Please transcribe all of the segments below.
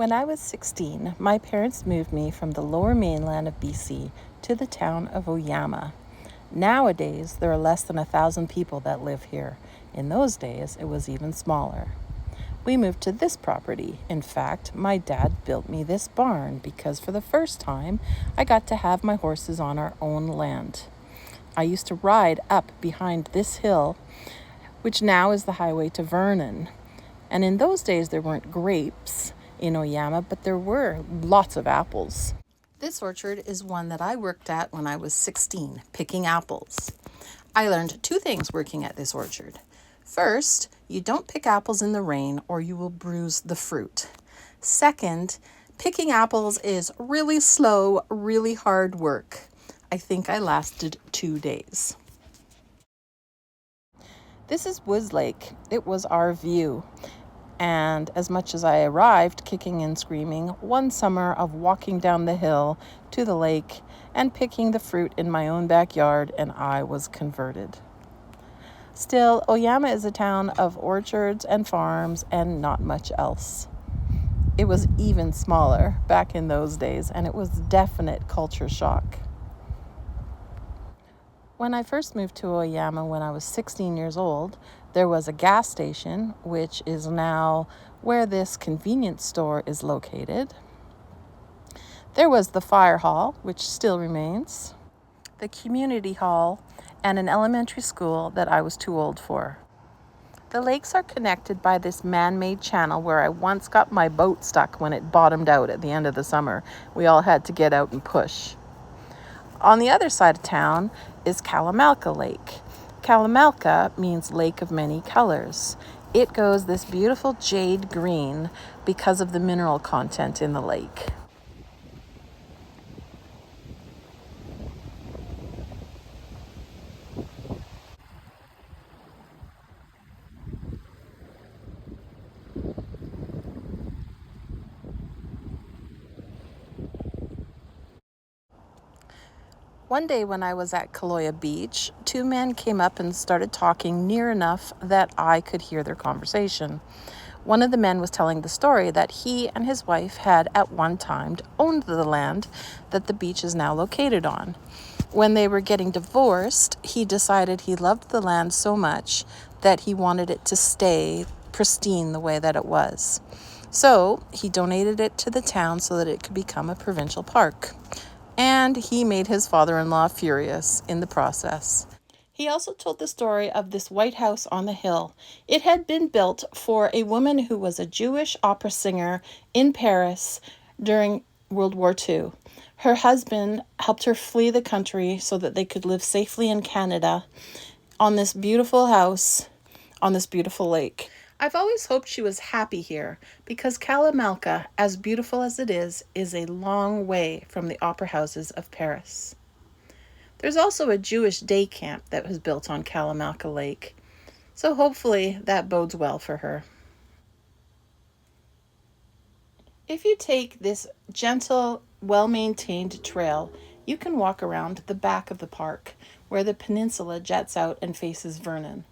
When I was 16, my parents moved me from the lower mainland of BC to the town of Oyama. Nowadays, there are less than 1,000 people that live here. In those days, it was even smaller. We moved to this property. In fact, my dad built me this barn because for the first time, I got to have my horses on our own land. I used to ride up behind this hill, which now is the highway to Vernon. And in those days, there weren't grapes in Oyama, but there were lots of apples. This orchard is one that I worked at when I was 16, picking apples. I learned two things working at this orchard. First, you don't pick apples in the rain or you will bruise the fruit. Second, picking apples is really slow, really hard work. I think I lasted 2 days. This is Woods Lake. It was our view. And as much as I arrived kicking and screaming, one summer of walking down the hill to the lake and picking the fruit in my own backyard, and I was converted. Still, Oyama is a town of orchards and farms and not much else. It was even smaller back in those days, and it was a definite culture shock. When I first moved to Oyama when I was 16 years old, there was a gas station, which is now where this convenience store is located. There was the fire hall, which still remains, the community hall, and an elementary school that I was too old for. The lakes are connected by this man-made channel where I once got my boat stuck when it bottomed out at the end of the summer. We all had to get out and push. On the other side of town is Kalamalka Lake. Kalamalka means lake of many colors. It goes this beautiful jade green because of the mineral content in the lake. One day when I was at Kaloya Beach, two men came up and started talking near enough that I could hear their conversation. One of the men was telling the story that he and his wife had at one time owned the land that the beach is now located on. When they were getting divorced, he decided he loved the land so much that he wanted it to stay pristine the way that it was. So he donated it to the town so that it could become a provincial park. And he made his father-in-law furious in the process. He also told the story of this White House on the hill. It had been built for a woman who was a Jewish opera singer in Paris during World War II. Her husband helped her flee the country so that they could live safely in Canada on this beautiful house on this beautiful lake. I've always hoped she was happy here because Kalamalka, as beautiful as it is a long way from the opera houses of Paris. There's also a Jewish day camp that was built on Kalamalka Lake, so hopefully that bodes well for her. If you take this gentle, well-maintained trail, you can walk around the back of the park where the peninsula jets out and faces Vernon.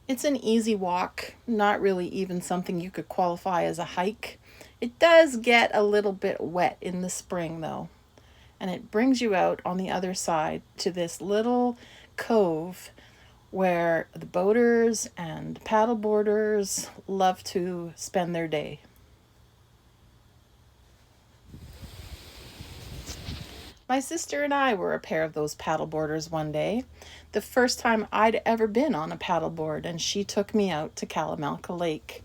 It's an easy walk, not really even something you could qualify as a hike. It does get a little bit wet in the spring though, and it brings you out on the other side to this little cove where the boaters and paddleboarders love to spend their day. My sister and I were a pair of those paddleboarders one day. The first time I'd ever been on a paddleboard, and she took me out to Kalamalka Lake.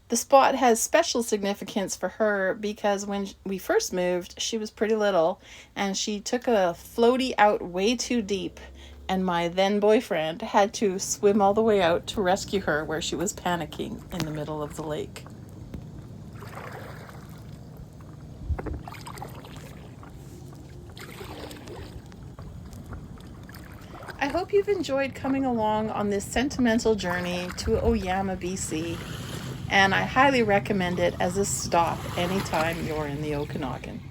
The spot has special significance for her because when we first moved, she was pretty little, and she took a floaty out way too deep, and my then boyfriend had to swim all the way out to rescue her where she was panicking in the middle of the lake. I hope you've enjoyed coming along on this sentimental journey to Oyama, BC, and I highly recommend it as a stop anytime you're in the Okanagan.